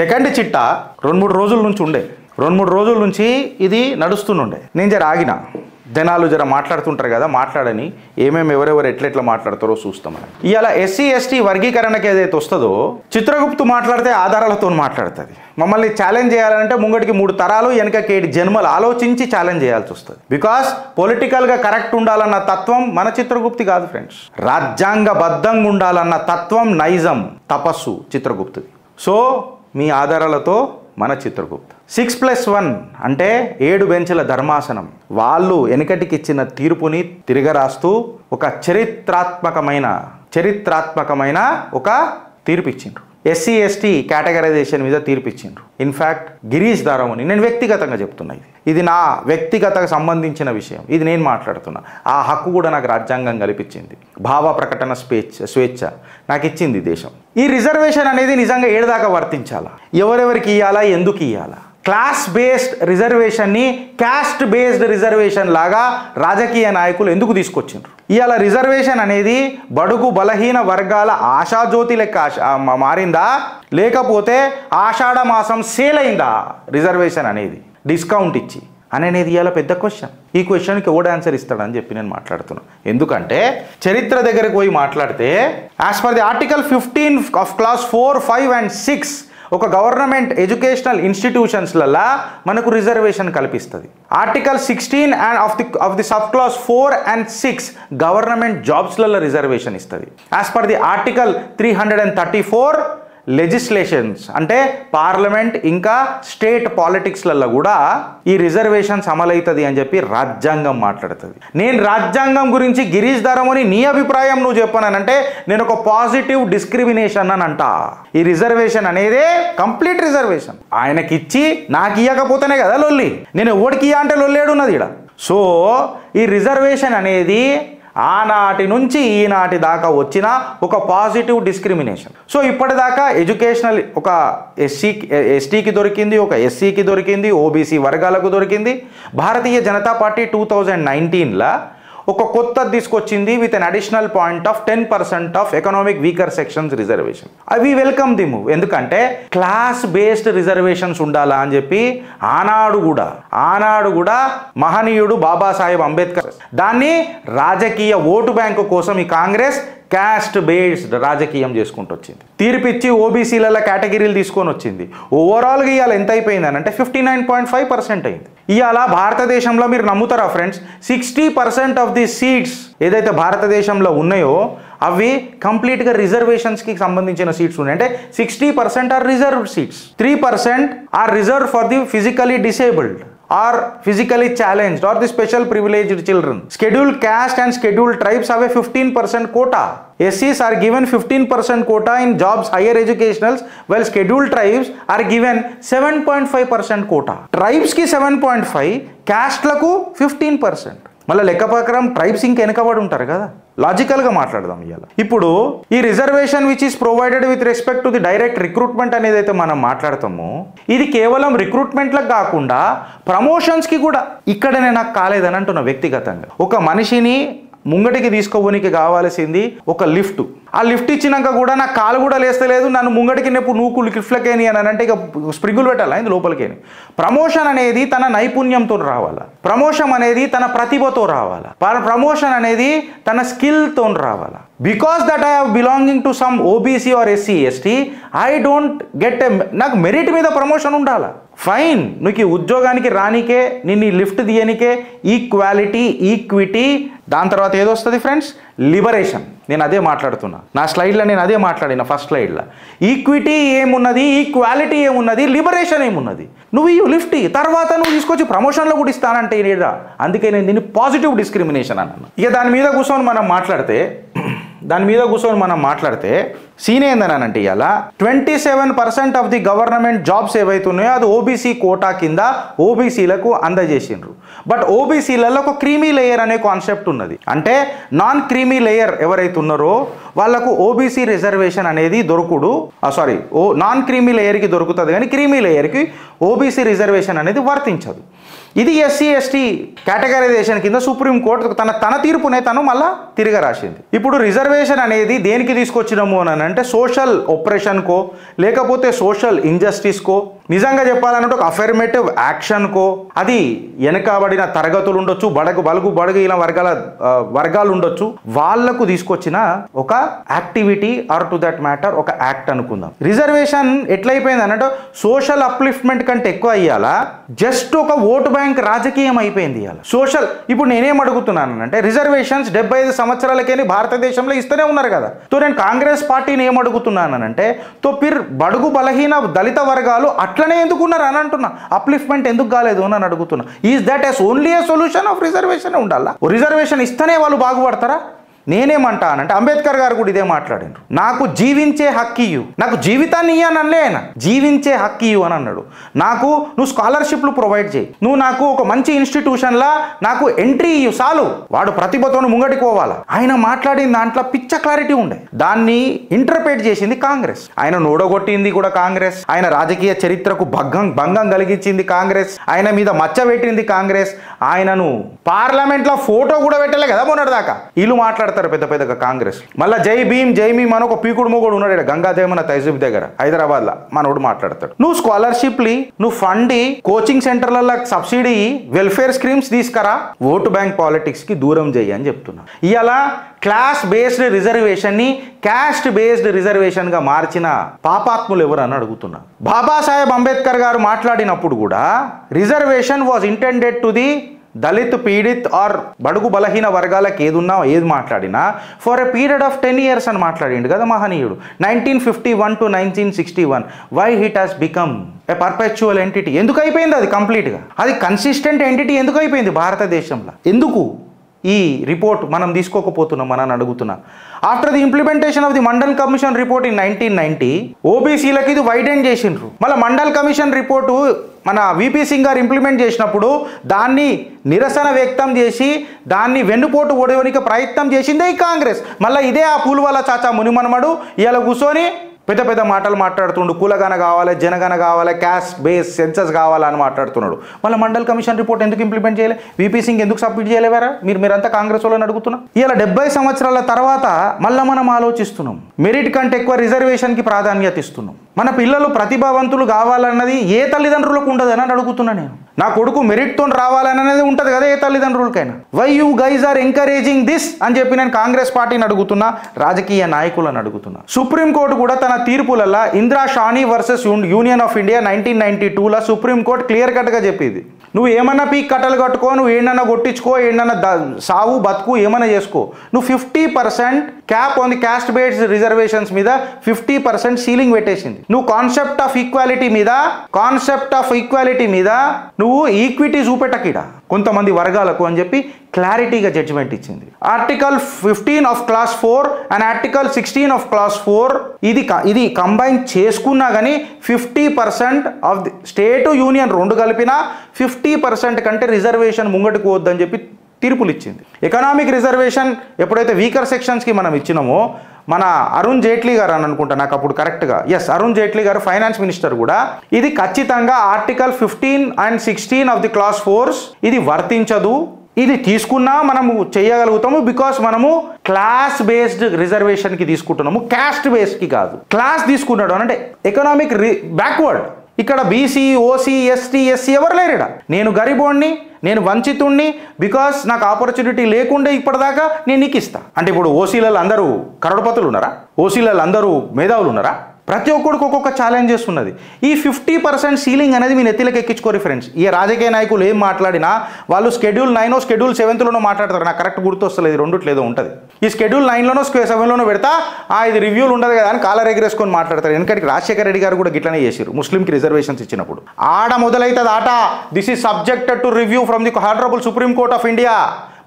Second చిట్టా 2-3 రోజుల నుంచి ఉండే, 2-3 రోజుల నుంచి ఇది నడుస్తుండే. నేను జర ఆగిన, జనాలు జర మాట్లాడుతుంటారు కదా, మాట్లాడని ఏమేమి ఎవరెవరు ఎట్లెట్లా మాట్లాడతారో చూస్తామని. ఇవాళ ఎస్సీ ఎస్టీ వర్గీకరణకి ఏదైతే వస్తుందో చిత్రగుప్తు మాట్లాడితే ఆధారాలతో మాట్లాడుతుంది. మమ్మల్ని ఛాలెంజ్ చేయాలంటే ముంగటికి 3 తరాలు వెనకకేటి జన్మలు ఆలోచించి ఛాలెంజ్ చేయాల్సి వస్తుంది. బికాస్ పొలిటికల్గా కరెక్ట్ ఉండాలన్న తత్వం మన చిత్రగుప్తి కాదు ఫ్రెండ్స్. రాజ్యాంగబద్ధంగా ఉండాలన్న తత్వం, నైజం, తపస్సు చిత్రగుప్తుది. సో మీ ఆధారాలతో మన చిత్రగుప్త 6+1 అంటే 7 బెంచ్ల ధర్మాసనం వాళ్ళు వెనకటికి ఇచ్చిన తీర్పుని తిరగరాస్తూ ఒక చరిత్రాత్మకమైన ఒక తీర్పు ఇచ్చిండ్రు. ఎస్సీ ఎస్టీ కేటగరైజేషన్ మీద తీర్పు ఇచ్చిండ్రు. ఇన్ఫ్యాక్ట్ గిరీష్ దారముని, నేను వ్యక్తిగతంగా చెప్తున్నా, ఇది నా వ్యక్తిగతకు సంబంధించిన విషయం, ఇది నేను మాట్లాడుతున్నా. ఆ హక్కు కూడా నాకు రాజ్యాంగం కల్పించింది. భావ ప్రకటన స్వేచ్ఛ నాకు ఇచ్చింది దేశం. ఈ రిజర్వేషన్ అనేది నిజంగా ఏడాదాకా వర్తించాలా, ఎవరెవరికి ఇవ్వాలా, ఎందుకు ఇవ్వాలా? క్లాస్ బేస్డ్ రిజర్వేషన్ని క్యాస్ట్ బేస్డ్ రిజర్వేషన్ లాగా రాజకీయ నాయకులు ఎందుకు తీసుకొచ్చిండ్రు? ఇవాళ రిజర్వేషన్ అనేది బడుగు బలహీన వర్గాల ఆశాజ్యోతి లెక్క మారిందా, లేకపోతే ఆషాఢ మాసం సేల్ అయిందా రిజర్వేషన్ అనేది డిస్కౌంట్ ఇచ్చి అనేది ఇవాళ పెద్ద క్వశ్చన్. ఈ క్వశ్చన్కి ఎవడు ఆన్సర్ ఇస్తాడని చెప్పి నేను మాట్లాడుతున్నాను. ఎందుకంటే చరిత్ర దగ్గరకు పోయి మాట్లాడితే as per the article 15 of class 4, 5 and 6 ఒక గవర్నమెంట్ ఎడ్యుకేషనల్ ఇన్స్టిట్యూషన్స్లలో మనకు రిజర్వేషన్ కల్పిస్తుంది. Article 16 and of the sub class 4 and 6 government జాబ్స్లలో రిజర్వేషన్ ఇస్తుంది. As per the article 334 legislations అంటే పార్లమెంట్ ఇంకా స్టేట్ పాలిటిక్స్లలో కూడా ఈ రిజర్వేషన్స్ అమలవుతుంది అని చెప్పి రాజ్యాంగం మాట్లాడుతుంది. నేను రాజ్యాంగం గురించి గిరీష్ దారముని నీ అభిప్రాయం నువ్వు చెప్పానంటే నేను ఒక పాజిటివ్ డిస్క్రిమినేషన్ అని అంట. ఈ రిజర్వేషన్ అనేదే కంప్లీట్ రిజర్వేషన్. ఆయనకి ఇచ్చి నాకు ఇవ్వకపోతేనే కదా లొల్లి, నేను ఎవడికి ఇయ్య అంటే లొల్లేడు ఉన్నది ఇక్కడ. సో ఈ రిజర్వేషన్ అనేది ఆనాటి నుంచి ఈనాటి దాకా వచ్చిన ఒక పాజిటివ్ డిస్క్రిమినేషన్. సో ఇప్పటిదాకా ఎడ్యుకేషనల్ ఒక ఎస్టీకి దొరికింది, ఒక ఎస్సీకి దొరికింది, ఓబీసీ వర్గాలకు దొరికింది. భారతీయ జనతా పార్టీ 2019లో ఒక కొత్త తీసుకొచ్చింది with an additional point of 10% of economic weaker sections reservation. అవి వెల్కమ్ ది మూవ్. ఎందుకంటే క్లాస్ బేస్డ్ రిజర్వేషన్స్ ఉండాలా అని చెప్పి ఆనాడు కూడా మహనీయుడు బాబాసాహెబ్ అంబేద్కర్ దాన్ని రాజకీయ ఓటు బ్యాంకు కోసం ఈ కాంగ్రెస్ క్యాస్ట్ బేస్డ్ రాజకీయం చేసుకుంటూ వచ్చింది. తీర్పిచ్చి ఓబీసీలలో కేటగిరీలు తీసుకొని వచ్చింది. ఓవరాల్గా ఇవాళ ఎంత అయిపోయింది అని అంటే 59.5% అయింది. ఇవాళ భారతదేశంలో మీరు నమ్ముతారా ఫ్రెండ్స్, 60% ఆఫ్ ది సీట్స్ ఏదైతే భారతదేశంలో ఉన్నాయో అవి కంప్లీట్గా రిజర్వేషన్స్కి సంబంధించిన సీట్స్ ఉన్నాయి. అంటే 60% are reserved seats, 3% are reserve for the physically disabled or physically challenged or the special privileged children. Scheduled caste and scheduled tribes have a 15% quota. SCs are given 15% quota in jobs higher educationals while scheduled tribes are given 7.5% quota. Tribes ki 7.5, caste లకు 15%. మళ్ళీ లెక్క ప్రకారం tribes ఇంకా వెనకబడి ఉంటారు కదా. లాజికల్గా మాట్లాడదాం ఇవాళ. ఇప్పుడు ఈ reservation which is provided with respect to the direct recruitment అనేది అయితే మనం మాట్లాడతామో ఇది కేవలం రిక్రూట్మెంట్లకు కాకుండా ప్రమోషన్స్కి కూడా. ఇక్కడనే నాకు కాలేదని అంటున్నా వ్యక్తిగతంగా. ఒక మనిషిని ముంగటికి తీసుకోవడానికి కావాల్సింది ఒక లిఫ్ట్. ఆ లిఫ్ట్ ఇచ్చినాక కూడా నాకు కాలు కూడా లేస్తలేదు, నన్ను ముంగటికి నెప్పు నువ్వు లిఫ్ట్లకేని అని అంటే ఇక స్ప్రింగులు పెట్టాలా ఇది లోపలికేని. ప్రమోషన్ అనేది తన నైపుణ్యంతో రావాలా, ప్రమోషన్ అనేది తన ప్రతిభతో రావాలా, ప్రమోషన్ అనేది తన స్కిల్తో రావాలా. Because that I have belonging to some OBC or SC ST I don't get నాకు మెరిట్ మీద ప్రమోషన్ ఉండాలా. ఫైన్, నీకు ఉద్యోగానికి రానికే నిన్ను లిఫ్ట్ తీయనికే ఈక్వాలిటీ, ఈక్విటీ, దాని తర్వాత ఏదొస్తుంది ఫ్రెండ్స్, లిబరేషన్. నేను అదే మాట్లాడుతున్నా నా స్లైడ్లో, నేను అదే మాట్లాడిన ఫస్ట్ స్లైడ్లో. ఈక్విటీ ఏమున్నది, ఈక్వాలిటీ ఏమున్నది, లిబరేషన్ ఏమున్నది. నువ్వు ఈ లిఫ్ట్ తర్వాత నువ్వు తీసుకొచ్చి ప్రమోషన్లో కూడా ఇస్తానంటే లేదా. అందుకే నేను దీన్ని పాజిటివ్ డిస్క్రిమినేషన్ అన్నాను. ఇక దాని మీద కూర్చొని మనం మాట్లాడితే సీన్ ఏందనంటే ఇవాళ 27% ఆఫ్ ది గవర్నమెంట్ జాబ్స్ ఏవైతే ఉన్నాయో అది ఓబీసీ కోటా కింద ఓబీసీలకు అందజేసిండ్రు. బట్ ఓబీసీలలో ఒక క్రీమీ లేయర్ అనే కాన్సెప్ట్ ఉన్నది. అంటే నాన్ క్రీమీ లేయర్ ఎవరైతే ఉన్నారో వాళ్ళకు ఓబీసీ రిజర్వేషన్ అనేది నాన్ క్రీమీ లేయర్కి దొరుకుతుంది కానీ క్రీమీ లేయర్కి ఓబీసీ రిజర్వేషన్ అనేది వర్తించదు. ఇది ఎస్సీ ఎస్టీ కేటగరైజేషన్ కింద సుప్రీంకోర్టు తన తీర్పునే తను మళ్ళా తిరిగి రాసింది. ఇప్పుడు రిజర్వేషన్ అనేది దేనికి తీసుకొచ్చినాము అని అంటే సోషల్ ఒప్రెషన్కో లేకపోతే సోషల్ ఇంజస్టిస్కో, నిజంగా చెప్పాలంటే ఒక అఫర్మేటివ్ యాక్షన్కో, అది వెనకబడిన తరగతులు ఉండొచ్చు, బడుగు ఇలా వర్గాలు ఉండొచ్చు, వాళ్లకు తీసుకొచ్చిన ఒక activity are to that matter ఒక యాక్ట్ అనుకుందాం. రిజర్వేషన్ ఎట్లయిపోయింది అన్నట్టు సోషల్ అప్లిఫ్ట్మెంట్ కంటే ఎక్కువ అయ్యాలా, జస్ట్ ఒక ఓటు బ్యాంక్ రాజకీయం అయిపోయింది ఇవాళ సోషల్. ఇప్పుడు నేనేం అడుగుతున్నాను అంటే రిజర్వేషన్స్ 75 సంవత్సరాలకేని భారతదేశంలో ఇస్తూనే ఉన్నారు కదా. తో నేను కాంగ్రెస్ పార్టీని ఏం అడుగుతున్నానంటే బడుగు బలహీన దళిత వర్గాలు అట్లనే ఎందుకున్నారు అని అంటున్నా, అప్లిఫ్ట్మెంట్ ఎందుకు కాలేదు అని అడుగుతున్నా. Is that as only a solution of reservation ఉండాలా? రిజర్వేషన్ ఇస్తేనే వాళ్ళు బాగుపడతారా? నేనేమంటానంటే అంబేద్కర్ గారు కూడా ఇదే మాట్లాడినారు. నాకు జీవించే హక్కు ఇయ్యు, నాకు జీవితాన్ని ఇయ్యనలే ఆయన, జీవించే హక్కు ఇయ్యు అని అన్నాడు. నాకు నువ్వు స్కాలర్షిప్లు ప్రొవైడ్ చేయి, నువ్వు నాకు ఒక మంచి ఇన్స్టిట్యూషన్లా నాకు ఎంట్రీ ఇయ్యు చాలు, వాడు ప్రతిభతో ముంగటికి పోవాలా. ఆయన మాట్లాడిన దాంట్లో పిచ్చ క్లారిటీ ఉండే, దాన్ని ఇంటర్ప్రేట్ చేసింది కాంగ్రెస్. ఆయన నోడగొట్టింది కూడా కాంగ్రెస్, ఆయన రాజకీయ చరిత్రకు భంగం కలిగించింది కాంగ్రెస్, ఆయన మీద మచ్చ పెట్టింది కాంగ్రెస్, ఆయనను పార్లమెంట్లో ఫోటో కూడా పెట్టలే కదా మొన్నటిదాకా. వీళ్ళు మాట్లాడతారు పెద్దగా కాంగ్రెస్. మళ్ళీ జై భీమ్ అని ఒక పీకుడు మొగుడు ఉన్నాడు గంగా జయమన తహజీబ్ దగ్గర హైదరాబాద్ లో, మనోడు మాట్లాడతాడు. నువ్వు స్కాలర్షిప్ నువ్వు ఫండ్ కోచింగ్ సెంటర్ల సబ్సిడీ వెల్ఫేర్ స్కీమ్స్ తీసుకురా, ఓటు బ్యాంక్ పాలిటిక్స్ కి దూరం చేయి అని చెప్తున్నా. ఇవాళ క్లాస్ బేస్డ్ రిజర్వేషన్ ని క్యాస్ట్ బేస్డ్ రిజర్వేషన్ గా మార్చిన పాపాత్ములు ఎవరు అని అడుగుతున్నా. బాబాసాహెబ్ అంబేద్కర్ గారు మాట్లాడినప్పుడు కూడా reservation was intended to the Dalit పీడిత్ ఆర్ బడుగు బలహీన వర్గాలకు ఏది మాట్లాడినా for a period of 10 years అని మాట్లాడిండు కదా మహనీయుడు. 1951 to 1961 why it has become a perpetual entity? ఎందుకు అయిపోయింది అది కంప్లీట్గా? అది కన్సిస్టెంట్ ఎంటిటీ ఎందుకు అయిపోయింది భారతదేశంలో? ఎందుకు ఈ రిపోర్ట్ మనం తీసుకోకపోతున్నాం అని అడుగుతున్నా. After the implementation of the mandal commission report in 1990 ఓబీసీలకు ఇది వైడెన్ చేసిండ్రు. మళ్ళీ మండల్ కమిషన్ రిపోర్టు మన విపి సింగ్ గారు ఇంప్లిమెంట్ చేసినప్పుడు దాన్ని నిరసన వ్యక్తం చేసి దాన్ని వెన్నుపోటు ఒడవనికి ప్రయత్నం చేసిందే ఈ కాంగ్రెస్. మళ్ళీ ఇదే ఆ పూల్వాల చాచా మునిమనమడు ఇలా కూర్చొని పెద్ద మాటలు మాట్లాడుతుండు, కులగన కావాలి, జనగణ కావాలి, క్యాస్ట్ బేస్ సెన్సస్ కావాలని మాట్లాడుతున్నాడు. మళ్ళీ మండల్ కమిషన్ రిపోర్ట్ ఎందుకు ఇంప్లిమెంట్ చేయలే? విపి సింగ్ ఎందుకు సబ్మిట్ చేయలేవారా? మీరంతా కాంగ్రెస్ వాళ్ళని అడుగుతున్నా. ఇలా 70 సంవత్సరాల తర్వాత మళ్ళీ మనం ఆలోచిస్తున్నాం, మెరిట్ కంటే ఎక్కువ రిజర్వేషన్కి ప్రాధాన్యత ఇస్తున్నాం. మన పిల్లలు ప్రతిభావంతులు కావాలన్నది ఏ తల్లిదండ్రులకు ఉండదని అడుగుతున్నా నేను. నా కొడుకు మెరిట్తో రావాలనేది ఉంటుంది కదా ఏ తల్లిదండ్రులకైనా. Why you guys are encouraging this అని చెప్పి నేను కాంగ్రెస్ పార్టీని అడుగుతున్నా, రాజకీయ నాయకులను అడుగుతున్నా. సుప్రీంకోర్టు కూడా తన తీర్పులలో Indira Sawhney versus union of India 1992లో సుప్రీంకోర్టు క్లియర్ కట్గా చెప్పింది, నువ్వు ఏమన్నా పీక్ కట్టలు కట్టుకో, నువ్వు ఏంటన్నా కొట్టించుకో, ఏంటన్నా సావు బతుకు ఏమన్నా చేసుకో, నువ్వు 50% cap on the caste based reservations మీద 50% సీలింగ్ పెట్టేసింది. నువ్వు కాన్సెప్ట్ ఆఫ్ ఈక్వాలిటీ మీద నువ్వు ఈక్విటీ చూపెట్టకిడ కొంతమంది వర్గాలకు అని చెప్పి క్లారిటీగా జడ్జిమెంట్ ఇచ్చింది. Article 15 of class 4 and article 16 of class 4 ఇది కంబైన్ చేసుకున్నా కానీ 50% ఆఫ్ ది స్టేట్ యూనియన్ రెండు కలిపినా 50% కంటే రిజర్వేషన్ ముంగటికి పోవద్దని చెప్పి తీర్పులు ఇచ్చింది. ఎకనామిక్ రిజర్వేషన్ ఎప్పుడైతే వీకర్ సెక్షన్స్కి మనం ఇచ్చినామో మన అరుణ్ జైట్లీ గారు అని అనుకుంటా నాకు అప్పుడు కరెక్ట్గా, అరుణ్ జైట్లీ గారు ఫైనాన్స్ మినిస్టర్ కూడా ఇది ఖచ్చితంగా article 15 and 16 of the class 4 ఇది వర్తించదు, ఇది తీసుకున్నా మనము చేయగలుగుతాము బికాస్ మనము క్లాస్ బేస్డ్ రిజర్వేషన్కి తీసుకుంటున్నాము, క్యాస్ట్ బేస్డ్కి కాదు. క్లాస్ తీసుకున్నాడు అంటే ఎకనామిక్ బ్యాక్వర్డ్, ఇక్కడ బీసీ ఓసీ ఎస్టీ ఎస్సీ ఎవరు లేరుడా. నేను గరీబోడిని, నేను వంచితుణ్ణి, బికాస్ నాకు ఆపర్చునిటీ లేకుండే ఇప్పటిదాకా నేను నీకు ఇస్తా అంటే ఇప్పుడు ఓసీలలో అందరూ కరోడపతులు ఉన్నారా? ఓసీలలో అందరూ మేధావులు ఉన్నారా? ప్రతి ఒక్కడికి ఒక్కొక్క ఛాలెంజెస్ ఉన్నది. ఈ 50% సీలింగ్ అనేది మీ నెత్తిలకు ఎక్కించుకోరు ఫ్రెండ్స్. ఈ రాజకీయ నాయకులు ఏం మాట్లాడినా వాళ్ళు Schedule 9 Schedule 7 మాట్లాడతారు. నాకు కరెక్ట్ గుర్తొస్తలేదు, రెండుట్లేదో ఉంటుంది. ఈ Schedule 9 7 పెడతా ఇది రివ్యూలు ఉండదు కదా అని కాలర్ ఎగరేసుకొని మాట్లాడతారు. ఎందుకంటే రాజశేఖర రెడ్డి గారు కూడా గిట్లనే చేశారు ముస్లింకి రిజర్వేషన్స్ ఇచ్చినప్పుడు. ఆడ మొదలైతుంది ఆట. This is subjected to review from the honourable supreme court of India.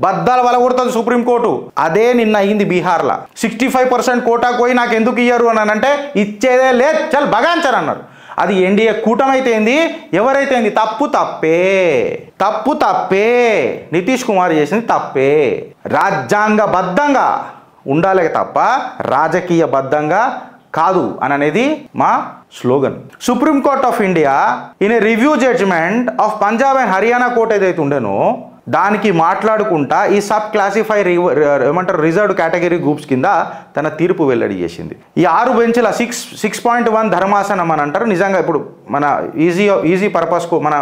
బద్దాలు వలగొడుతుంది సుప్రీంకోర్టు. అదే నిన్న అయింది బీహార్లో. 65% కోటాకు పోయి నాకు ఎందుకు ఇయ్యరు అని అంటే ఇచ్చేదే లేదు, చల్ బగాంచర్ అన్నారు. అది ఎన్డీఏ కూటమైతే ఏంది, ఎవరైతే ఏంది, తప్పు తప్పే. నితీష్ కుమార్ చేసింది తప్పే. రాజ్యాంగబద్ధంగా ఉండాలి తప్ప రాజకీయబద్ధంగా కాదు అని అనేది మా slogan. Supreme court of India in a review judgment of Punjab and Haryana court ఏదైతే ఉండేనో దానికి మాట్లాడుకుంటా ఈ సబ్ క్లాసిఫై ఏమంటారు రిజర్వ్డ్ కేటగిరీ గ్రూప్స్ కింద తన తీర్పు వెల్లడి చేసింది. ఈ 6 బెంచ్ల 6.1 ధర్మాసనం అని అంటారు. నిజంగా ఇప్పుడు మన ఈజీ పర్పస్కు మన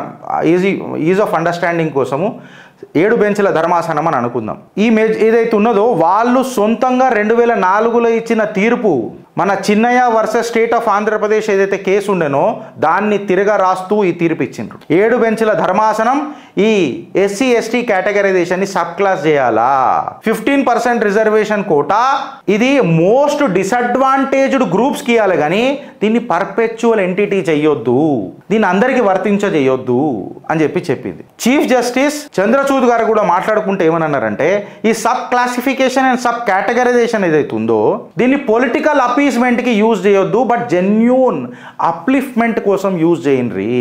ఈజ్ ఆఫ్ అండర్స్టాండింగ్ కోసము 7 బెంచ్ల ధర్మాసనం అని అనుకుందాం. ఏదైతే ఉన్నదో వాళ్ళు సొంతంగా 2004లో ఇచ్చిన తీర్పు మన Chinnaiah versus state of Andhra Pradesh ఏదైతే కేసు ఉండేనో దాన్ని తిరగా రాస్తూ ఈ తీర్పు ఇచ్చిండ్రు. 7 బెంచ్ల ధర్మాసనం ఈ ఎస్సీ ఎస్టీ కేటగరైజేషన్ని సబ్ క్లాస్ చేయాలా, 15% రిజర్వేషన్ కోటా ఇది మోస్ట్ డిసడ్వాంటేజ్డ్ గ్రూప్స్కి ఇవ్వాలి కానీ దీన్ని పర్పెచువల్ ఎంటిటీ చెయ్యొద్దు, దీన్ని అందరికీ వర్తించజేయొద్దు అని చెప్పింది. చీఫ్ జస్టిస్ చంద్రచూడ్ గారు కూడా మాట్లాడుకుంటే ఏమన్నారంటే ఈ sub classification and sub categorisation ఏదైతే ఉందో దీన్ని పొలిటికల్ అపీస్మెంట్కి యూజ్ చేయొద్దు, బట్ జెన్యూన్ అప్లిఫ్ట్మెంట్ కోసం యూజ్ చేయండి.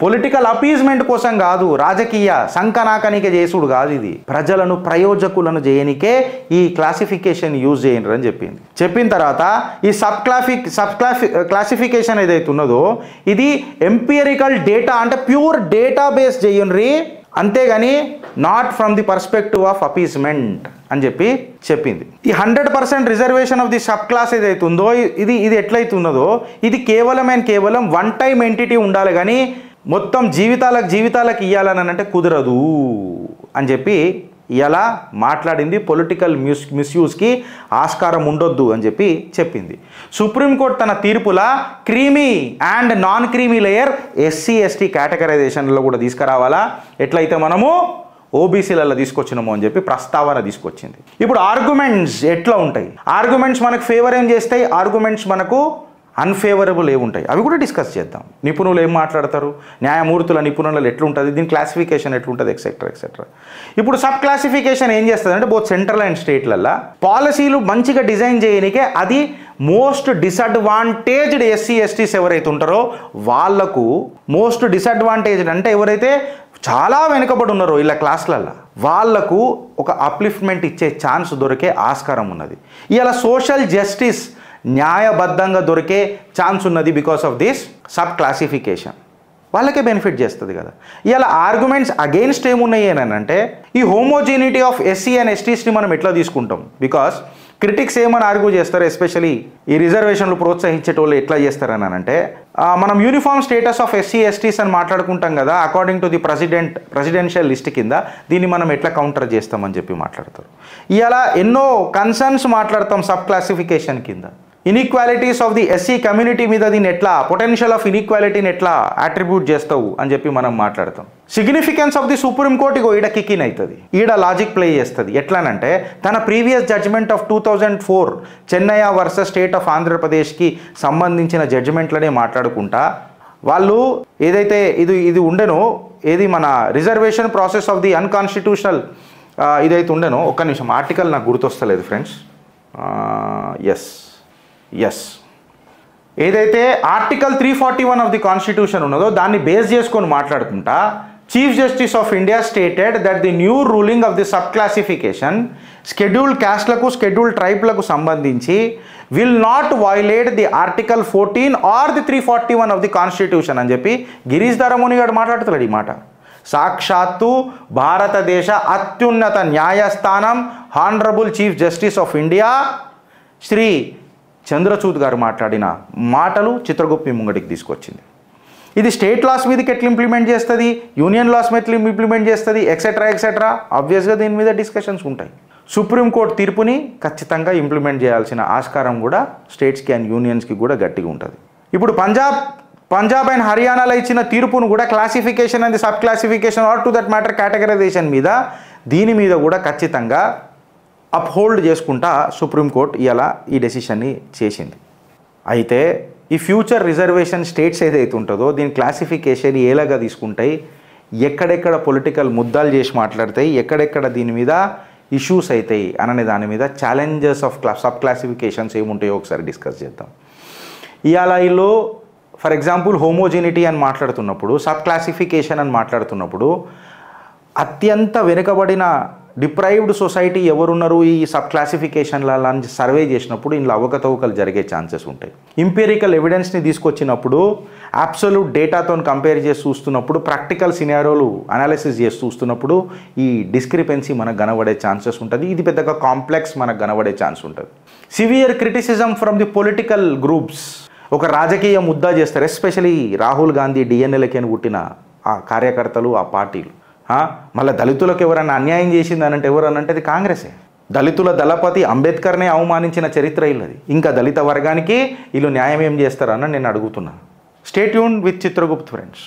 పొలిటికల్ అపీస్మెంట్ కోసం కాదు, రాజకీయ సంకనాకనికే చేసుడు కాదు, ఇది ప్రజలను ప్రయోజకులను చేయనికే ఈ క్లాసిఫికేషన్ యూజ్ చేయండి అని చెప్పిన తర్వాత ఈ క్లాసిఫికేషన్ ఏదైతే ఉన్నదో ఇది ఎంపిరికల్ డేటా అంటే ప్యూర్ డేటా బేస్ చేయండి, అంతేగాని not from the perspective of appeasement అని చెప్పింది. ఈ 100% reservation of the sub class ఏదైతే ఉందో ఇది ఎట్లయితే ఉన్నదో ఇది కేవలం వన్ టైం ఎంటిటీ ఉండాలి కానీ మొత్తం జీవితాలకు ఇవ్వాలని అంటే కుదరదు అని చెప్పి ఇలా మాట్లాడింది. పొలిటికల్ మిస్యూజ్కి ఆస్కారం ఉండొద్దు అని చెప్పింది. సుప్రీంకోర్టు తన తీర్పులా creamy and non creamy layer SC ST కేటగరైజేషన్లో కూడా తీసుకురావాలా, ఎట్లయితే మనము ఓబీసీలలో తీసుకొచ్చినాము అని చెప్పి ప్రస్తావన తీసుకొచ్చింది. ఇప్పుడు ఆర్గ్యుమెంట్స్ ఎట్లా ఉంటాయి, ఆర్గ్యుమెంట్స్ మనకు ఫేవర్ ఏం చేస్తాయి, ఆర్గ్యుమెంట్స్ మనకు అన్ఫేవరబుల్ ఏముంటాయి అవి కూడా డిస్కస్ చేద్దాం. నిపుణులు ఏం మాట్లాడతారు, న్యాయమూర్తుల నిపుణులు ఎట్లుంటుంది, దీని క్లాసిఫికేషన్ ఎట్లుంటుంది, ఎక్సెట్రా. ఇప్పుడు సబ్ క్లాసిఫికేషన్ ఏం చేస్తుంది అంటే బోత్ సెంట్రల్ అండ్ స్టేట్లలో పాలసీలు మంచిగా డిజైన్ చేయనికే అది మోస్ట్ డిసడ్వాంటేజ్డ్ ఎస్సీ ఎస్టీస్ ఎవరైతే ఉంటారో వాళ్లకు మోస్ట్ డిసడ్వాంటేజ్డ్ అంటే ఎవరైతే చాలా వెనుకబడి ఉన్నారో ఇలా క్లాసులలో వాళ్లకు ఒక అప్లిఫ్ట్మెంట్ ఇచ్చే ఛాన్స్ దొరికే ఆస్కారం ఉన్నది. ఇలా సోషల్ జస్టిస్ న్యాయబద్ధంగా దొరికే ఛాన్స్ ఉన్నది because of this sub classification. వాళ్ళకే బెనిఫిట్ చేస్తుంది కదా. ఇలా ఆర్గ్యుమెంట్స్ అగెయిన్స్ట్ ఏమున్నాయి అని అంటే ఈ హోమోజీనిటీ ఆఫ్ ఎస్సీ అండ్ ఎస్టీస్ని మనం ఎట్లా తీసుకుంటాం, బికాస్ క్రిటిక్స్ ఏమని ఆర్గ్యూ చేస్తారు, ఎస్పెషలీ ఈ రిజర్వేషన్లు ప్రోత్సహించేటోళ్ళు ఎట్లా చేస్తారని అంటే మనం యూనిఫామ్ స్టేటస్ ఆఫ్ ఎస్సీ ఎస్టీస్ అని మాట్లాడుకుంటాం కదా, according to the presidential list కింద దీన్ని మనం ఎట్లా కౌంటర్ చేస్తామని చెప్పి మాట్లాడతారు. ఇలా ఎన్నో కన్సర్న్స్ మాట్లాడతాం సబ్ క్లాసిఫికేషన్ కింద. Inequalities of the SC community మీద దీన్ని ఎట్లా పొటెన్షియల్ ఆఫ్ ఇన్ఈక్వాలిటీని ఎట్లా అట్రిబ్యూట్ చేస్తావు అని చెప్పి మనం మాట్లాడతాం. Significance of the supreme court ఈడ కికిన్ అవుతుంది, ఈడ లాజిక్ ప్లే చేస్తుంది. ఎట్లానంటే తన previous judgment of 2004 Chennaiah versus state of ఆంధ్రప్రదేశ్కి సంబంధించిన జడ్జిమెంట్లనే మాట్లాడుకుంటా వాళ్ళు ఏదైతే ఇది ఉండేనో ఏది మన reservation process of the unconstitutional ఇదైతే ఉండేనో, ఒక్క నిమిషం ఆర్టికల్ నాకు గుర్తొస్తలేదు ఫ్రెండ్స్. ఎస్ ఏదైతే ఆర్టికల్ 341 ఆఫ్ ది కాన్స్టిట్యూషన్ ఉన్నదో దాన్ని బేస్ చేసుకొని మాట్లాడుకుంటా chief justice of India stated that the new ruling of the sub classification scheduled క్యాస్ట్లకు షెడ్యూల్డ్ ట్రైబ్లకు సంబంధించి will not violate the article 14 or the 341 of the constitution అని చెప్పి గిరీష్ ధరముని గారు మాట్లాడుతున్నాడు. ఈ మాట సాక్షాత్తు భారతదేశ అత్యున్నత న్యాయస్థానం honourable chief justice of India Shri Chandrachud గారు మాట్లాడిన మాటలు చిత్రగుప్త ముంగడికి తీసుకొచ్చింది. ఇది స్టేట్ లాస్ మీదకి ఎట్లా ఇంప్లిమెంట్ చేస్తుంది, యూనియన్ లాస్ మీద ఎట్లా ఇంప్లిమెంట్ చేస్తుంది, ఎక్సెట్రా. ఆబ్వియస్గా దీని మీద డిస్కషన్స్ ఉంటాయి. సుప్రీంకోర్టు తీర్పుని ఖచ్చితంగా ఇంప్లిమెంట్ చేయాల్సిన ఆస్కారం కూడా స్టేట్స్కి అండ్ యూనియన్స్కి కూడా గట్టిగా ఉంటుంది. ఇప్పుడు పంజాబ్ అండ్ హర్యానాలో ఇచ్చిన తీర్పును కూడా classification and sub classification or to that matter categorization మీద దీని మీద కూడా ఖచ్చితంగా అప్హోల్డ్ చేసుకుంటా సుప్రీంకోర్టు ఇలా ఈ డెసిషన్ని చేసింది. అయితే ఈ ఫ్యూచర్ రిజర్వేషన్ స్టేట్స్ ఏదైతే ఉంటుందో దీని క్లాసిఫికేషన్ ఎలాగా తీసుకుంటాయి, ఎక్కడెక్కడ పొలిటికల్ ముద్దాలు చేసి మాట్లాడతాయి, ఎక్కడెక్కడ దీని మీద ఇష్యూస్ అవుతాయి అనే దాని మీద ఛాలెంజెస్ ఆఫ్ సబ్ క్లాసిఫికేషన్స్ ఏముంటాయో ఒకసారి డిస్కస్ చేద్దాం. ఇలాలో ఫర్ ఎగ్జాంపుల్ హోమోజినిటీ అని మాట్లాడుతున్నప్పుడు, సబ్ క్లాసిఫికేషన్ అని మాట్లాడుతున్నప్పుడు అత్యంత వెనుకబడిన డిప్రైవ్డ్ సొసైటీ ఎవరున్నారు ఈ సబ్ క్లాసిఫికేషన్ల సర్వే చేసినప్పుడు ఇందులో అవకతవకలు జరిగే ఛాన్సెస్ ఉంటాయి. ఇంపీరికల్ ఎవిడెన్స్ని తీసుకొచ్చినప్పుడు అబ్సల్యూట్ డేటాతో కంపేర్ చేసి చూస్తున్నప్పుడు ప్రాక్టికల్ సినారియోలు అనాలిసిస్ చేసి చూస్తున్నప్పుడు ఈ డిస్క్రిపెన్సీ మనకు కనబడే ఛాన్సెస్ ఉంటుంది. ఇది పెద్దగా కాంప్లెక్స్ మనకు కనబడే ఛాన్స్ ఉంటుంది. Severe criticism from the political groups. ఒక రాజకీయ ముద్దా చేస్తారు, ఎస్పెషలీ రాహుల్ గాంధీ డిఎన్ఏలకి పుట్టిన ఆ కార్యకర్తలు, ఆ పార్టీలు. మళ్ళీ దళితులకు ఎవరైనా అన్యాయం చేసింది అనంటే ఎవరనంటే అది కాంగ్రెసే. దళితుల దళపతి అంబేద్కర్నే అవమానించిన చరిత్ర ఇల్లది. ఇంకా దళిత వర్గానికి వీళ్ళు న్యాయం ఏం చేస్తారని నేను అడుగుతున్నాను. Stay tuned with Chitragupt friends.